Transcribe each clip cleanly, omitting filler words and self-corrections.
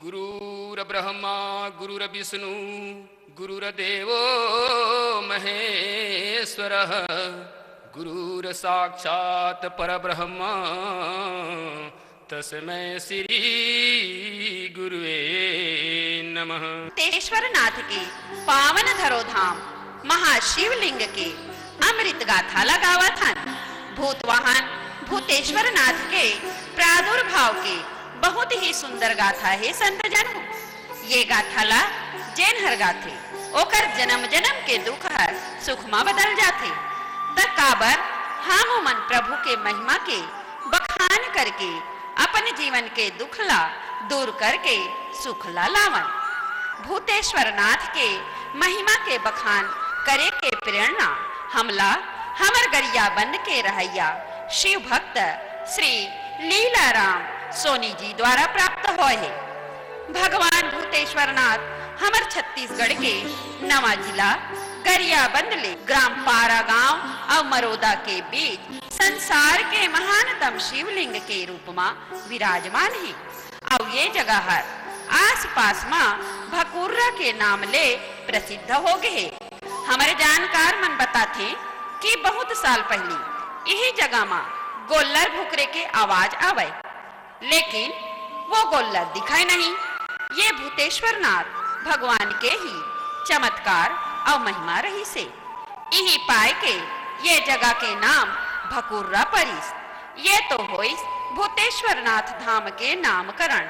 गुरुर्ब्रह्मा गुरुर्विष्णु गुरुर्देवो महेश्वरः गुरुर्साक्षात् परब्रह्म तस्मै श्री गुरुवे नमः। भूतेश्वरनाथ के पावन धरोधाम महाशिवलिंग के अमृत गाथा लगावा था। भूतवाहन भूतेश्वरनाथ के प्रादुर्भाव के बहुत ही सुंदर गाथा है संत जनों। ये गाथाला जैन हर गाथे ओकर जन्म जन्म के दुख हर सुखमा बदल जाते। तकाबर हम मन प्रभु के महिमा के बखान करके अपने जीवन के दुखला दूर करके सुखला लावन। भूतेश्वरनाथ के महिमा के बखान करे के प्रेरणा हमला हमर गरिया बन के रहैया शिव भक्त श्री लीलाराम सोनी जी द्वारा प्राप्त हुए है। भगवान भूतेश्वरनाथ हमर छत्तीसगढ़ के नवा जिला गरियाबंद ग्राम पारा गांव और मरोदा के बीच संसार के महानतम शिवलिंग के रूप में विराजमान है। और ये जगह हर आस पास में भकुर्रा के नाम ले प्रसिद्ध हो गए। हमारे जानकार मन बताते कि बहुत साल पहले यही जगह में गोल्लर भुकरे के आवाज आवे, लेकिन वो गोल्लर दिखाई नहीं। ये भूतेश्वरनाथ भगवान के ही चमत्कार और महिमा रही से यही पाए के ये जगह के नाम भकुर्रा परिस। ये तो होइस भूतेश्वरनाथ धाम के नामकरण।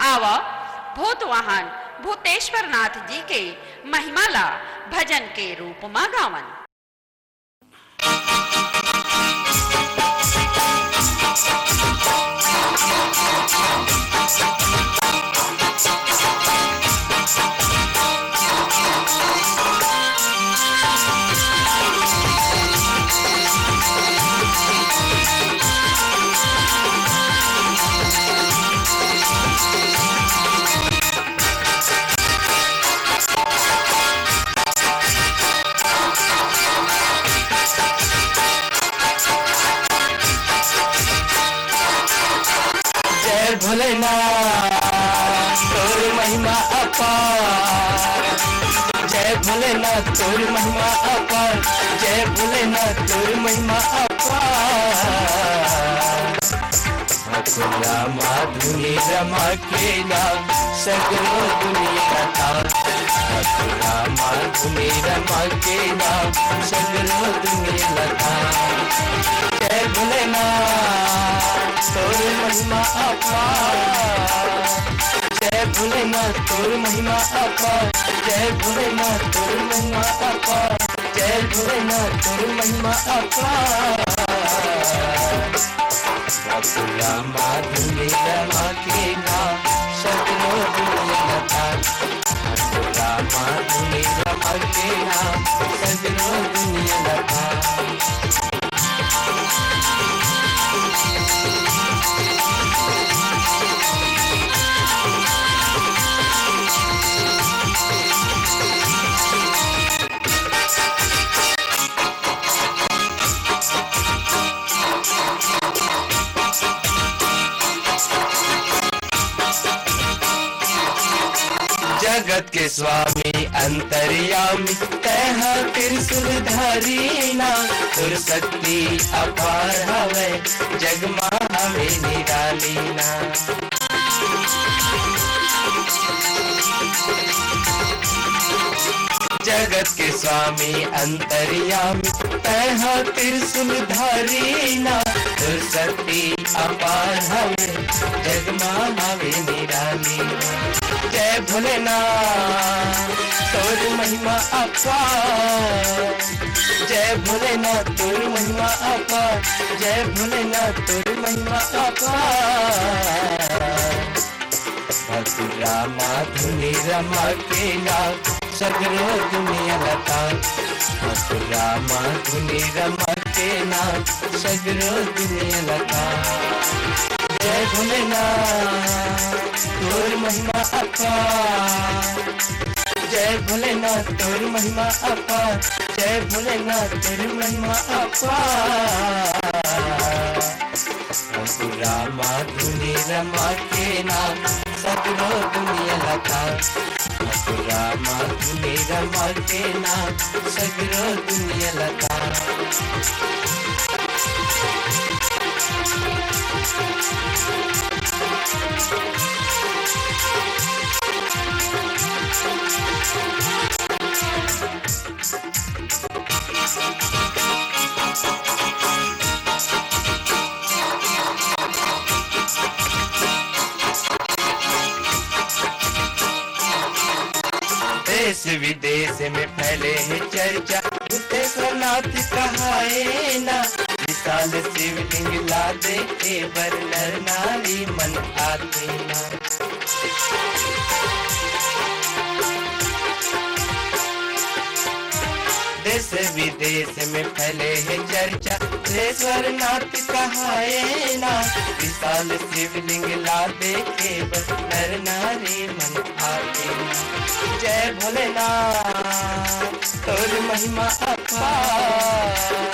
आवा भूतवाहन भूतेश्वरनाथ जी के महिमाला भजन के रूप में गावन। भोलेनाथ तोर महिमा अपार, जय भोलेनाथ तोर महिमा अपार, जय भोलेनाथ तोर महिमा अपार। भकुरा माधुनी रमा के नाम सगरो दुनिया था, भकुरा माधुनी रमा के नाम सगरो दुनिया था। जय भोलेनाथ तोर महिमा अपार, जय भोलेनाथ तोर महिमा अपार, जय भोलेनाथ तोर महिमा अपार, जय भोलेनाथ तोर महिमा अपार। भकुरा माधुनी रमा के नाम सगरो दुनिया था, भकुरा माधुनी रमा के नाम सगरो दुनिया था। जगत के स्वामी अंतर्यामी तह त्रिशूलधारी ना, तुर शक्ति अपार हवे जग में हवे निराली ना। जगत के स्वामी अंतर्यामी तह त्रिशूलधारी ना, तुर शक्ति अपार हवे जग में हवे निराली ना। जय भोलेनाथ तोर महिमा अपार, जय भोलेनाथ तोर महिमा अपार, जय भोलेनाथ तोर महिमा अपार। भकुरा माधुनी रमा के नाम सगरो दुनिया लता, भकुरा माधुनी रमा के नाम सगरो दुनिया लता। जय भोलेनाथ तोर महिमा अपार, जय भोलेनाथ तोर महिमा अपार, जय भोलेनाथ तोर महिमा अपार। भकुरा माधुनी रमा के नाम सगरो दुनिया लता मथुरा माधुनी रमा के नाम सगरो दुनिया लता देश विदेश में फैले है चर्चा भूतेश्वरनाथ कहाए ना विशाल शिवलिंग ला दे बर नर नारी मन आते ना देश विदेश में फैले है चर्चा भूतेश्वरनाथ कहाए ना विशाल शिवलिंग ला दे बर नर नारी मन आते ना जय भोलेनाथ तोर महिमा अपार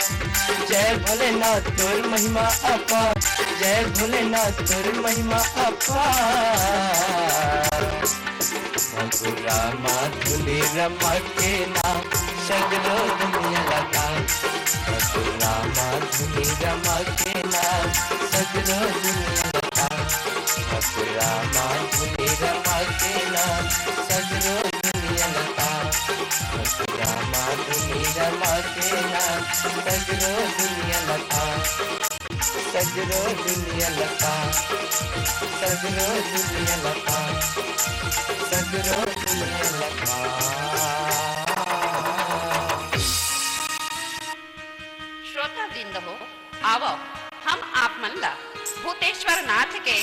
जय भोलेनाथ तोर महिमा अपार जय भोलेनाथ तोर महिमा अपार मथुरा माधुनी रमा के नाम सगरो दुनिया लता मथुरा माधुनी रमा के नाम सगरो दुनिया लता मथुरा माधुनी रमा के नाम सगरो दुनिया लता मथुरा माधुनी रमा के नाम सगरो दुनिया लता सगरो दुनिया लता सगरो दुनिया लता सगरो दुनिया लता श्रोता वृंद हो आवो हम आप मन ला भूतेश्वर नाथ के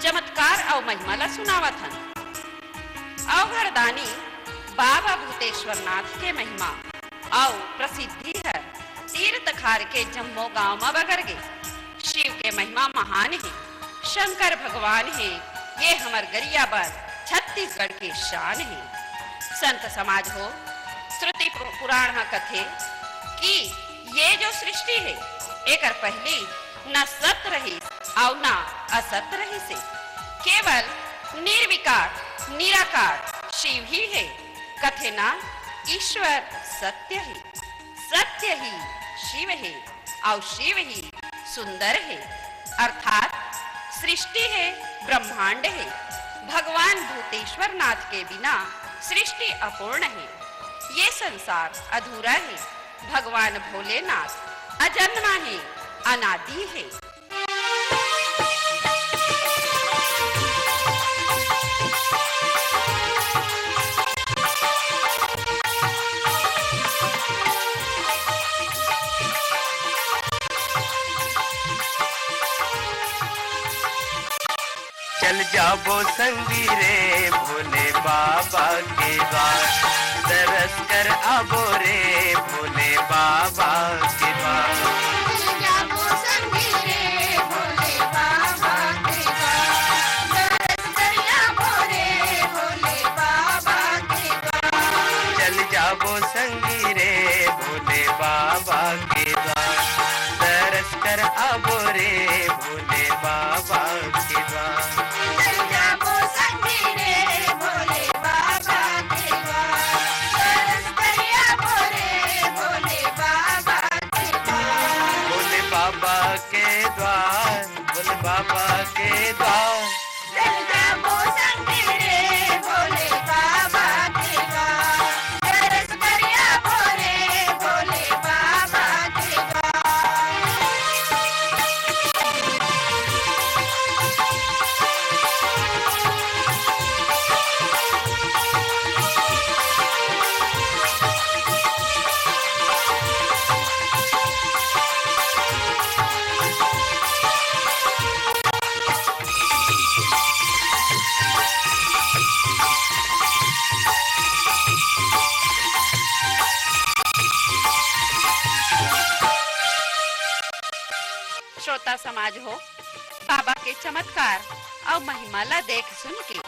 चमत्कार और महिमा ला सुनावत हन अवघरदानी बाबा भूतेश्वर नाथ के महिमा और प्रसिद्धि है तीर्थ खार के जम्मो गांव में बगर गे शिव के महिमा महान है शंकर भगवान है ये हमार गरियाबाद छत्तीसगढ़ की शान है संत समाज हो श्रुति पुराण कथे कि ये जो सृष्टि है एक पहले न सत रही और न असत रही से केवल निर्विकार निराकार शिव ही है कथे ना ईश्वर सत्य ही शिव है और शिव ही सुंदर है अर्थात सृष्टि है ब्रह्मांड है भगवान भूतेश्वर नाथ के बिना सृष्टि अपूर्ण है ये संसार अधूरा है भगवान भोलेनाथ अजन्मा है अनादि है चल जाबो संगी रे भोले बाबा के द्वार दरस कर आबो रे भोले बाबा के द्वार चल जाबो संगी रे भोले बाबा के द्वार दरस कर आबो रे भोले बाबा के द्वार चल जाबो संगी रे भोले बाबा के द्वार दरस कर आबो रे भोले बाबा के द्वार चल जाबो संगी रे भोले बाबा के द्वार दरस कर आबो रे भोले बाबा के द्वार भोले बाबा के द्वार भोले बाबा के द्वार चल जाबो संगी रे भोले बाबा के द्वार दरस कर आबो रे भोले बाबा के द्वार श्रोता समाज हो बाबा के चमत्कार और महिमाला देख सुन के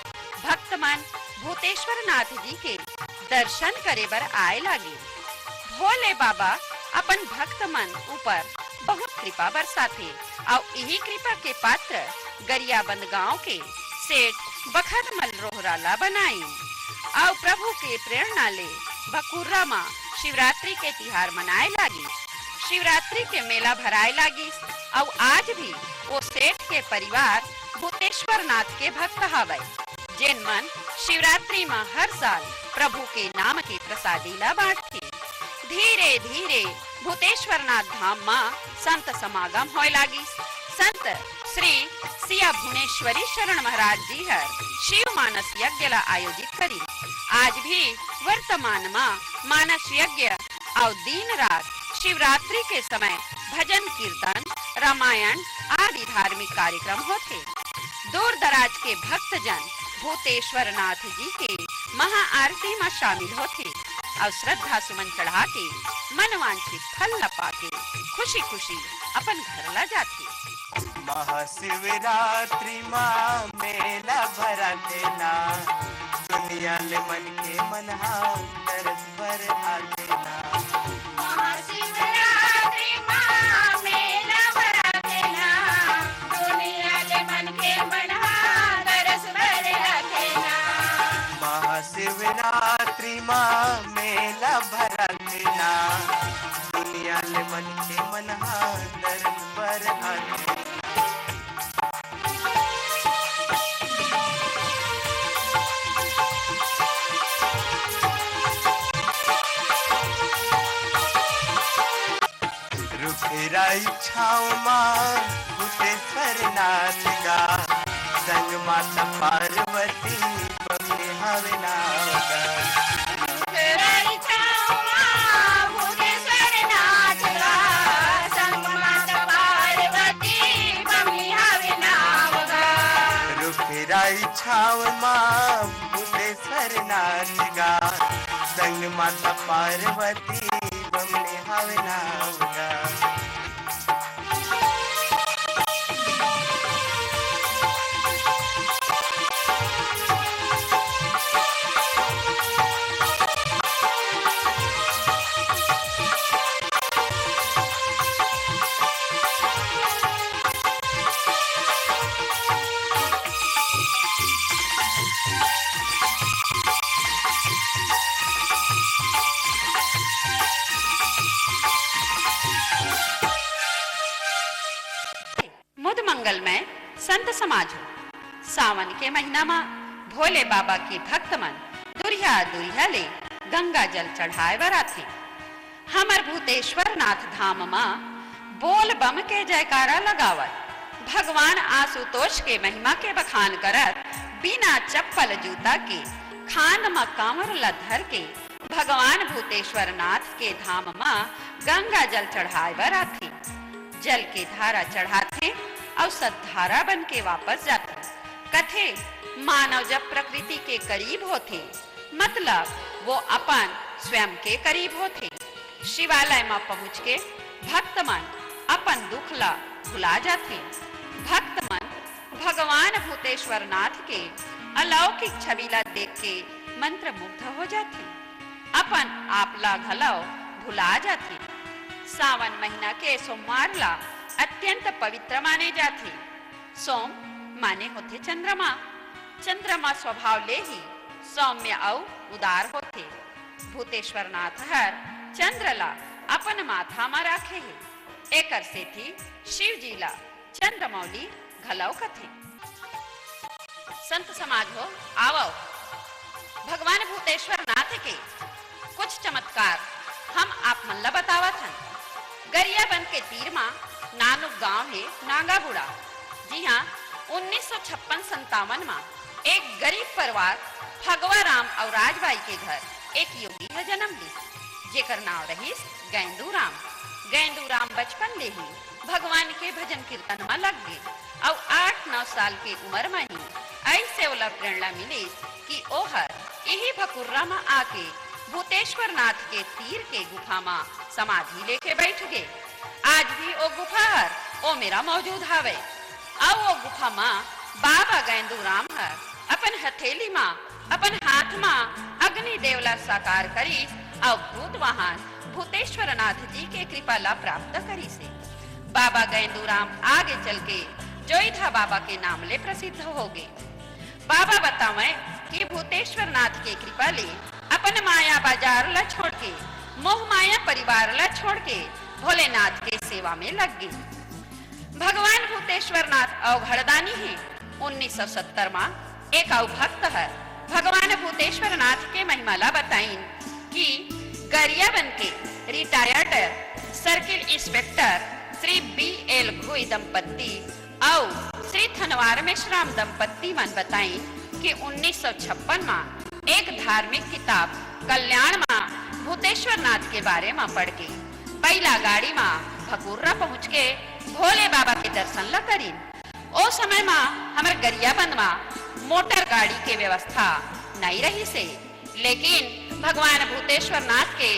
भक्त मन भूतेश्वर नाथ जी के दर्शन करे बर आए लागे भोले बाबा अपन भक्त मन ऊपर बहुत कृपा बरसाथे और यही कृपा के पात्र गरियाबंद गांव के सेठ बखत मल रोहराला बनाई और प्रभु के प्रेरणा ले बकुर्रा माँ शिवरात्रि के तिहार मनाए लागी। शिवरात्रि के मेला भराए लागी और आज भी वो सेठ के परिवार भूतेश्वर नाथ के भक्त हवे, जिन मन शिवरात्रि में हर साल प्रभु के नाम के प्रसादीला बांटते। धीरे धीरे भूतेश्वर नाथ धाम में संत समागम होए लागी। संत श्री सिया भुवनेश्वरी शरण महाराज जी हर शिव मानस यज्ञ ला आयोजित करी। आज भी वर्तमान में मानस यज्ञ और दिन रात शिवरात्रि के समय भजन कीर्तन रामायण आदि धार्मिक कार्यक्रम होते। दूर दराज के भक्तजन भूतेश्वर नाथ जी के महाआरती में शामिल होते और श्रद्धा सुमन चढ़ा के मनवांछित फल न पाके खुशी खुशी अपन घर ला जाते। महाशिवरात्रि माँ मेला भरा देना, दुनिया ले मन के मनहा तरस पर आते ना। महाशिवरात्रि माँ मेला भरा देना, दुनिया ले मन के मनहा तरस भर देना। महाशिवरात्रि माँ मेला भरा देना, दुनिया ले मन के मनहा तरस पर आते ना। इच्छाओं माँ भूतेश्वर नाथ का, संग माता पार्वती बने हवे नाव का। इच्छाओं माँ भूतेश्वर नाथ का, संग माता पार्वती बने हवे नाव का। रुखेरा इच्छाओं माँ भूतेश्वर नाथ का, संग माता पार्वती बने हवे नाव का। मुद मंगल में संत समाज हो। सावन के महीना में भोले बाबा के भक्त मन दुरिया दुरिया ले गंगा जल चढ़ाए बराथे। हमर भूतेश्वर नाथ धाम में बोल बम के जयकारा लगावत भगवान आशुतोष के महिमा के बखान करत बिना चप्पल जूता के खान में कांवर ला धर के भगवान भूतेश्वर नाथ के धाम में गंगा जल चढ़ाए बराथे। जल के धारा चढ़ाते और सद्धारा बन के वापस जाते। कथे मानव जब प्रकृति के करीब होते मतलब वो अपन स्वयं के करीब होते। शिवालय में पहुँच के भक्त मन अपन दुख ला भुला जाते। भक्त मन भगवान भूतेश्वर नाथ के अलौकिक छविला देख के मंत्र मुग्ध हो जाते, अपन आपला घलाओ भुला जाते। सावन महीना के सोमवार ला अत्यंत पवित्र माने जाते। सोम माने होते चंद्रमा। चंद्रमा स्वभाव ले ही सौम्य और उदार होते। भूतेश्वर नाथ हर चंद्रला अपन माथा में राखे है। एकर से थी शिव जी ला चंद्रमौली घलाव कथे। संत समाज हो आवो भगवान भूतेश्वर नाथ के कुछ चमत्कार हम आप मन ला बतावत हन। गरियाबंद के तीर में नानुक गांव है नागाबुड़ा। जी हाँ 1956-57 में एक गरीब परिवार भगवा राम और राजबाई के घर एक योगी है जन्म ली, जेकर नाम रहीस गेंदू राम। गेंदू राम बचपन ले ही भगवान के भजन कीर्तन में लग गए और 8-9 साल की उम्र में ही ऐसे ओला प्रेरणा मिली कि ओहर यही भकुर्रा में आके भूतेश्वर नाथ के तीर के गुफा में समाधि लेके बैठ गए। आज भी वो गुफा हर ओ मेरा मौजूद हवे। और वो गुफा में बाबा गेंदू राम हर अपन हथेली में अपन हाथ में अग्नि देवला साकार करी और भूत वाहन भूतेश्वर नाथ जी के कृपा ला प्राप्त करी से बाबा गेंदू राम आगे चल के जोईधा बाबा के नाम ले प्रसिद्ध हो गए। बाबा बतावे कि भूतेश्वर नाथ के कृपा ले अपन माया बाजार ला छोड़ के मोह माया परिवार ला छोड़ के भोलेनाथ के सेवा में लग गई। भगवान भूतेश्वर नाथ अवघड़दानी है। 1970 में एक भक्त है भगवान भूतेश्वर नाथ के महिमाला बताइन कि गरिया बन के retired circle inspector Shri B.L. घोई दंपत्ति और श्री थनवार में श्राम दंपत्ति मन बताई कि 1956 में एक धार्मिक किताब कल्याण में भूतेश्वर नाथ के बारे में पढ़ के पहला गाड़ी में भकुर्रा पहुँच के भोले बाबा के दर्शन ला करीन। ओ समय में हमारे गरियाबंद में मोटर गाड़ी के व्यवस्था नहीं रही से, लेकिन भगवान भूतेश्वर नाथ के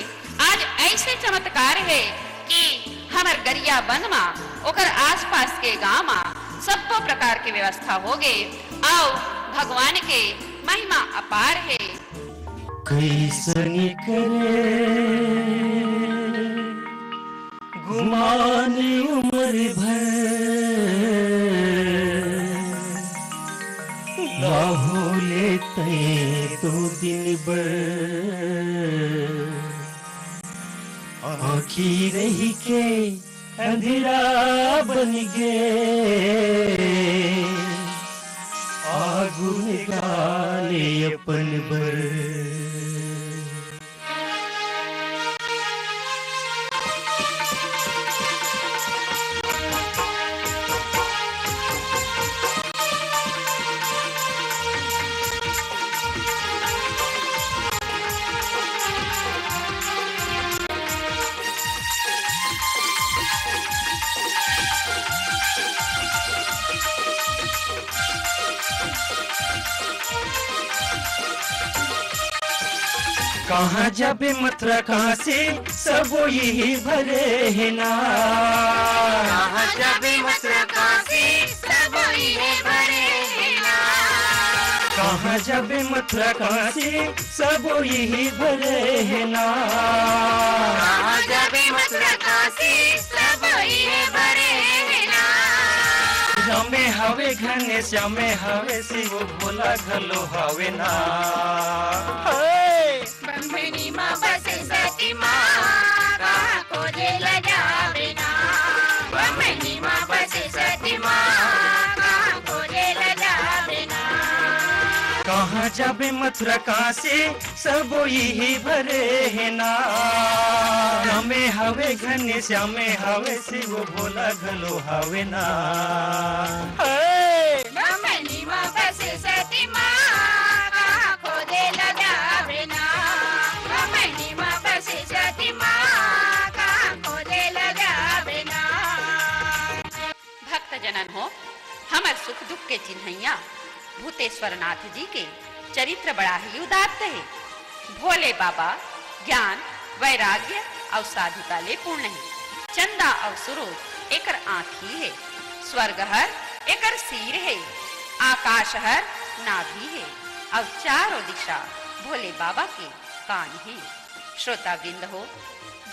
आज ऐसे चमत्कार है कि हमार गरियाबंद में ओकर आसपास के गांव में सब प्रकार की व्यवस्था हो गए और भगवान के महिमा अपार है। कैसनी करे गुमान उम्र भर बाहुले तय तो दिन भर आखी रही के अंधेरा बन गए आगुन गाले अपन बर। कहाँ जाबे मथुरा कहाँ से सब यही भरे है ना। कहाँ जाबे मथुरा कहाँ से सब यही भरे है ना। कहाँ जाबे मथुरा कहाँ से सब यही भरे है ना। कहाँ जाबे मथुरा कहाँ से सब यही भरे है ना। रामे हवे घने श्यामे हवे शिव भोला घलो हवे ना। ब्रह्मणी माँ बसे सती माँ कहाँ खोजे ल जावे ना। ब्रह्मणी माँ बसे सती माँ कहाँ खोजे ल जावे ना। कहाँ जाबे मथुरा कहाँ से सब यही भरे है ना। रामे हवे घने श्यामे हवे शिव भोला घलो हवे ना। ब्रह्मणी माँ बसे सती माँ कहाँ खोजे ल जावे ना। ब्रह्मणी माँ बसे सती माँ कहाँ खोजे ल जावे ना। भक्त जनन हो हमर सुख दुख के चिन्हैया भूतेश्वर नाथ जी के चरित्र बड़ा ही उदात्त है। भोले बाबा ज्ञान वैराग्य और साधुता ले पूर्ण है। चंदा और सूरज एकर आँखी है, स्वर्ग हर एकर सिर है, आकाश हर नाभि है और चारों दिशा भोले बाबा के कान है। श्रोता वृंद हो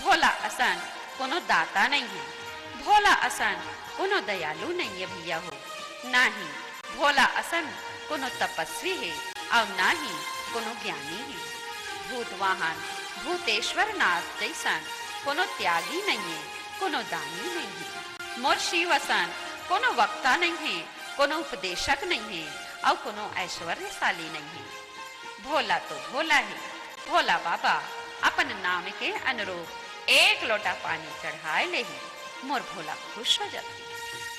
भोला असन कोनो दाता नहीं है, भोला असन कोनो दयालु नहीं है भैया हो, ना ही भोला असन कोनो तपस्वी है और ना ही कोनो ज्ञानी है। भूत वाहन भूतेश्वर नाथ जैसन कोनो त्यागी नहीं है, कोनो दानी नहीं है। मोर शिव असन कोनो वक्ता नहीं है, कोनो उपदेशक नहीं है और कोनो ऐश्वर्यशाली नहीं है। भोला तो भोला है। भोला बाबा अपन नाम के अनुरूप एक लोटा पानी चढ़ाए ले ही मोर भोला खुश हो जाते।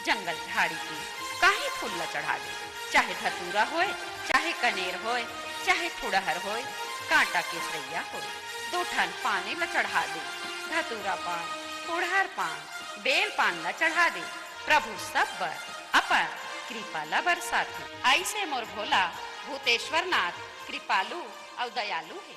जंगल झाड़ी के काहे फूल ला चढ़ा दे, चाहे धतूरा होए, चाहे कनेर होए, चाहे फुड़हर होए, कांटा केसरैया होए, दो ठन पानी ला चढ़ा दे। धतूरा पान, फुड़हर पान, बेल पान ला चढ़ा दे। प्रभु सब बर अपन कृपा ला बरसाथे। ऐसे मोर भोला भूतेश्वर नाथ कृपालु और दयालु है।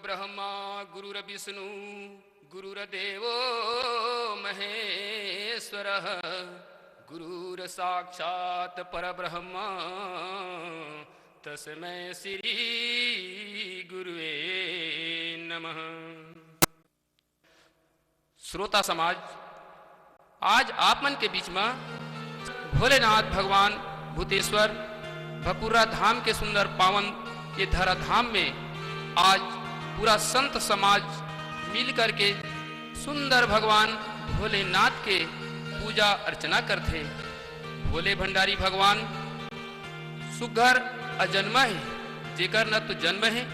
ब्रह्मा गुरुर्विष्णु गुरुर्देवो महेश्वरः गुरुर्साक्षात् परब्रह्म तस्मै श्री गुरुवे नमः। श्रोता समाज, आज आप मन के बीच में भोलेनाथ भगवान भूतेश्वर भकुरा धाम के सुंदर पावन ये धरा धाम में आज पूरा संत समाज मिल करके सुंदर भगवान भोलेनाथ के पूजा अर्चना करते। भोले भंडारी भगवान सुघर अजन्मा है, जेकर न तो जन्म है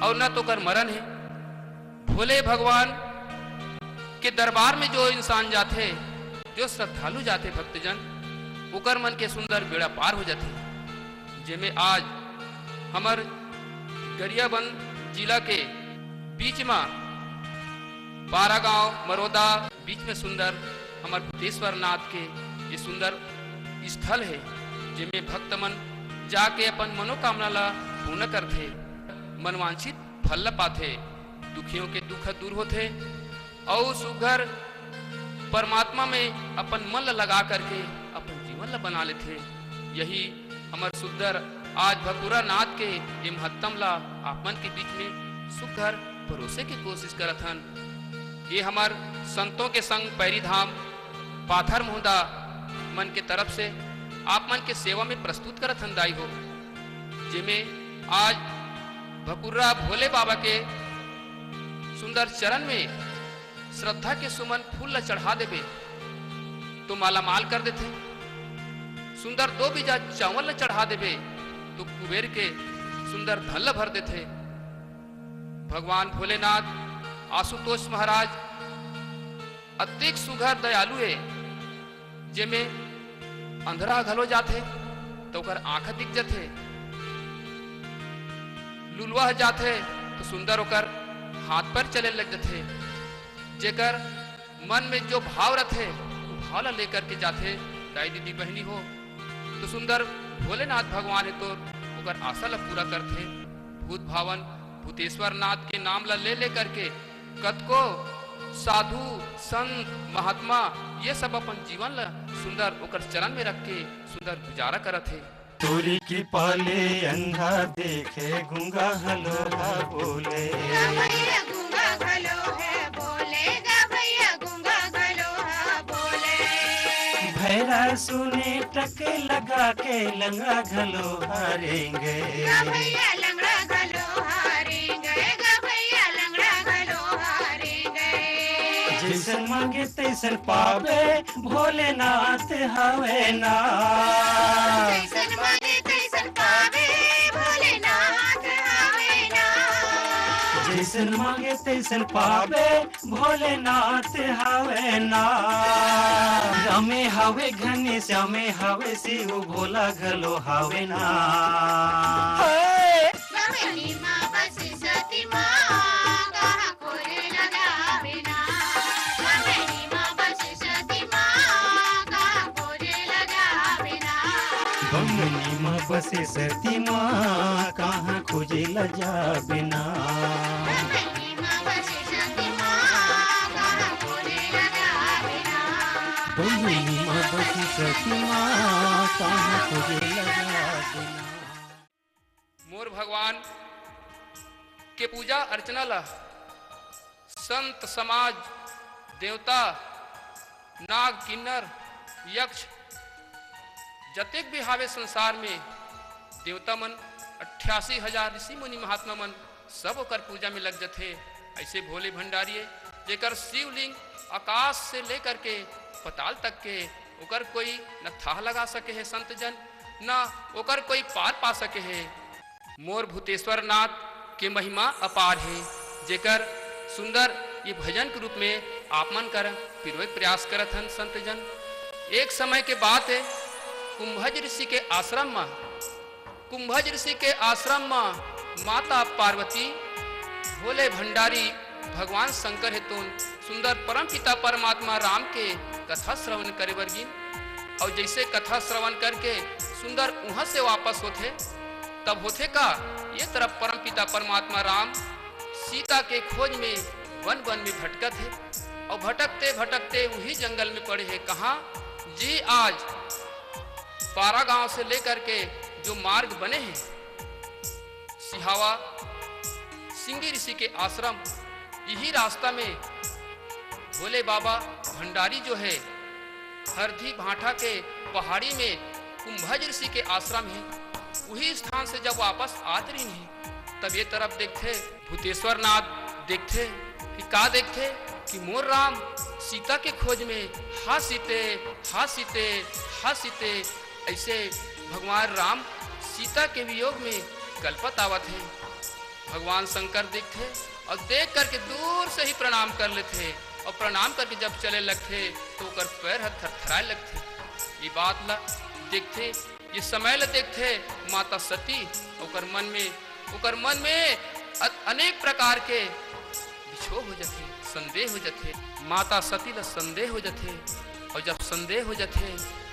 और न तो कर मरण है। भोले भगवान के दरबार में जो इंसान जाते, जो श्रद्धालु जाते भक्तजन, उकर मन के सुंदर बेड़ा पार हो जाते। जेमे आज हमार गरियाबंद जिला के बीच में बारागांव मरोदा बीच में सुंदर हमार भूतेश्वर नाथ के ये सुंदर स्थल है, जिसमें भक्त मन जाके अपन मनोकामना ला पूर्ण करते, मनवांछित फल ला पाते, दुखियों के दुख दूर होते और सुघर परमात्मा में अपन मन ला लगा करके अपन जीवन ला बना लेते। यही हमार सुंदर आज भकुरा नाथ के ये महत्तम ला आपमन के बीच में सुघर परोसे की कोशिश करत हन। ये हमार संतों के संग पैरी धाम पाथर मोहदा मन के तरफ से आप मन के सेवा में प्रस्तुत करत हन दाई हो, जिसमें आज भकुरा भोले बाबा के सुंदर चरण में श्रद्धा के सुमन फूल ला चढ़ा देवे तो माला माल कर देते। सुंदर 2 बीजा चावल ला चढ़ा देवे तो कुबेर के सुंदर धन ला भर देते। भगवान भोलेनाथ आशुतोष महाराज अत्यधिक सुघर दयालु है, जेमे अंधरा घलो जाते तो ओकर आंख दिख जाते, लुलवा जाते तो सुंदर ओकर हाथ पर चले लग जाते। जेकर मन में जो भाव रथे वो भाव ला लेकर के जाते। दाई दीदी बहनी हो तो सुंदर भोलेनाथ भगवान है तो ओकर आशा ला पूरा करते। भूत भावन भूतेश्वर नाथ के नाम ला ले करके कतको साधु संत महात्मा ये सब अपन जीवन ला सुंदर ओकर चरण में रख के सुंदर गुजारा करत है। चोरी की पाले अंधा देखे गूंगा हलोहा बोले, भैया गूंगा घलो है बोले, भैया गूंगा घलो है बोले। भैरा सुने टके लगा के लंगा घलो हारेंगे, भैया लंगड़ा घलो हारेंगे, भैया लंगड़ा घलो हारेंगे। जैसन मांगे तैसन पावे भोलेनाथ हवे ना, जैसन मांगे तैसन पावे भोलेनाथ हवे ना। जैसन मांगे तैसन पावे भोलेनाथ हवे ना। रमे हवे घने श्यामे हवे शिव भोला घलो हवे ना। गमनी माँ बस सती माँ कहाँ खोले लगावे ना। गमनी माँ बस सती माँ कहाँ खोले लगावे ना। बंगनी माँ बसे सती माँ कहाँ खोजे ला जाबे ना। गमनी माँ बस सती माँ कहाँ खोले लगावे ना। बंगनी माँ बसे सती माँ कहाँ खोजे ला जाबे ना। मोर भगवान के पूजा अर्चना ला संत समाज देवता नाग किन्नर यक्ष जतेक भी हावे संसार में देवता मन 88,000 ऋषि मुनि महात्मा मन सब ओकर पूजा में लग जाते। ऐसे भोले भंडारी जेकर शिवलिंग आकाश से लेकर के पताल तक के ओकर कोई न थाह लगा सके है संत जन, न ओकर कोई पार पा सके है। मोर भूतेश्वर नाथ के महिमा अपार है, जेकर सुंदर ये भजन के रूप में आपमन कर पिरोय प्रयास करत हन संत जन। एक समय के बात है, कुंभज ऋषि के आश्रम में माता पार्वती भोले भंडारी भगवान शंकर हेतु सुंदर परम पिता परमात्मा राम के कथा श्रवण करे वर्गिन। और जैसे कथा श्रवण करके सुंदर वहां से वापस होते, तब होते का ये तरफ परम पिता परमात्मा राम सीता के खोज में वन वन में भटकत है और भटकते भटकते वही जंगल में पड़े हैं। कहाँ जी, आज पारा गांव से लेकर के जो मार्ग बने हैं, सिहावा सिंगी ऋषि के आश्रम, यही रास्ता में भोले बाबा भंडारी जो है हरदी भाटा के पहाड़ी में कुंभज ऋषि के आश्रम है, वही स्थान से जब वापस आते रही हैं, तब ये तरफ देखते भूतेश्वर नाथ देखते कि का देखते कि मोर राम सीता के खोज में हा सीते हा सीते हा सीते, ऐसे भगवान राम सीता के वियोग में कल्पत आवत है। भगवान शंकर देखते और देख करके दूर से ही प्रणाम कर लेते और प्रणाम करके जब चले लगते तो ओकर पैर हाथ थरथराए लगते। ये बात ला देखते, ये समय ला देखते माता सती ओकर मन में अनेक प्रकार के विक्षोभ हो जाते, संदेह हो जाते। माता सती ला संदेह हो जाते और जब संदेह हो जाते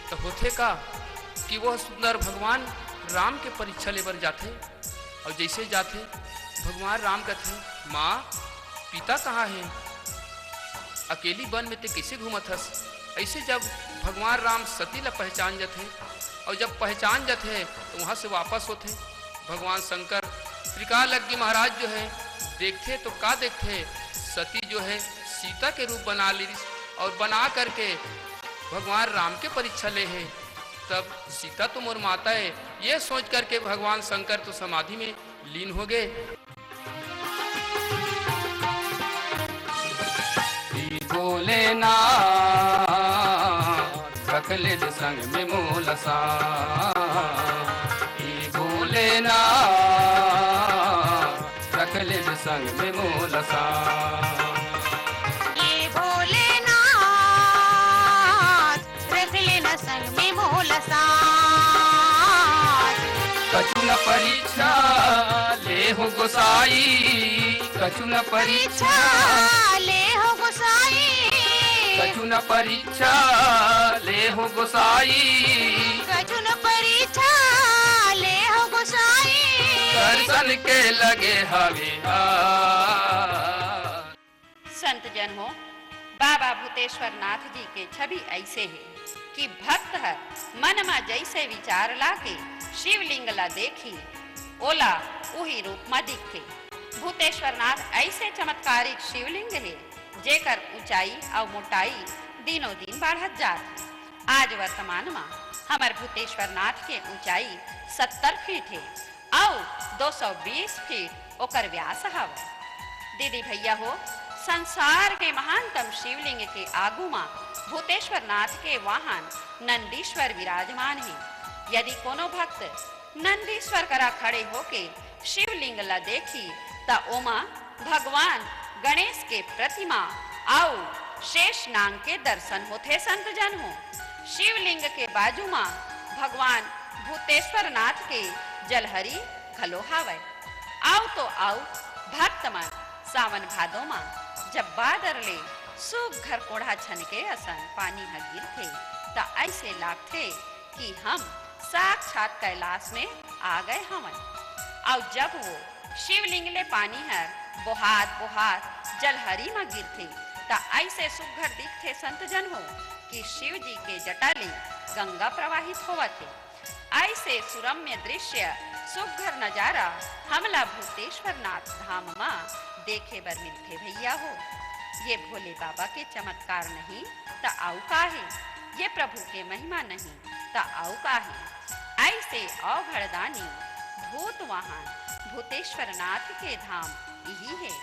तो होते का कि वह सुंदर भगवान राम के परीक्षा लेकर जाते और जैसे जाते भगवान राम कहते, माँ पिता कहाँ है, अकेली वन में ते कैसे घूमत हस। ऐसे जब भगवान राम सती ला पहचान जाते और जब पहचान जाते तो वहाँ से वापस होते। भगवान शंकर त्रिकालज्ञ महाराज जो है देखते तो का देखते, सती जो है सीता के रूप बना ली और बना करके भगवान राम के परीक्षा ले है। तब सीता तो मोर माता है, ये सोच करके भगवान शंकर तो समाधि में लीन हो गए। भोलेनाथ रख ले संग में मोलसा, भोलेनाथ रख ले संग में मोलसा। ये भोलेनाथ रख लेना संग में मोलसा। कछु न परीक्षा ले हो गोसाई, कछु न परीक्षा ले हो गोसाई, कछु न परीक्षा ले हो गोसाई, कछु न परीक्षा ले हो गोसाई। दर्शन के लगे हवे संत जन हो, बाबा भूतेश्वर नाथ जी के छवि ऐसे है कि भक्त हर मन में जैसे विचार लाके शिवलिंग ला देखी ओला उही रूप में दिखे। भूतेश्वर नाथ ऐसे चमत्कारिक शिवलिंग है जेकर ऊंचाई और मोटाई दिनों दिन बढ़त जात। आज वर्तमान में हमार भूतेश्वर नाथ के ऊंचाई 70 फीट है और 220 फीट ओकर व्यास हवा। दीदी भैया हो, संसार के महानतम शिवलिंग के आगू में भूतेश्वर नाथ के वाहन नंदीश्वर विराजमान है। यदि कोनो भक्त नंदीश्वर करा खड़े होके शिवलिंग ला देखी ता ओमा भगवान गणेश के प्रतिमा आओ शेष नाग के दर्शन होते। संत जन हो, शिवलिंग के बाजू में भगवान भूतेश्वर नाथ के जलहरी खलो हावे। आओ तो आओ भक्त मन सावन भादो में जब बादर ले सूख घर कोढ़ा छन के असन पानी ह गिरथे ता ऐसे लागथे कि हम साक्षात कैलाश में आ गए हमन। और जब वो शिवलिंग ले पानी हर बोहात बोहात जलहरी में गिरथे ता ऐसे सुघर दिखथे संत जन हो कि शिव जी के जटा ले गंगा प्रवाहित होवत है। ऐसे सुरम्य दृश्य सुघर नजारा हमला भूतेश्वर नाथ धाम में देखे बर मिलथे भैया हो। ये भोले बाबा के चमत्कार नहीं ता आउ का है, ये प्रभु के महिमा नहीं ता आउ का है। ऐसे अवघड़दानी भूत वाहन भूतेश्वर नाथ के धाम यही है।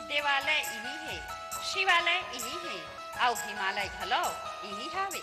देवालय यही है, शिवालय यही है और हिमालय घलो यही हावे।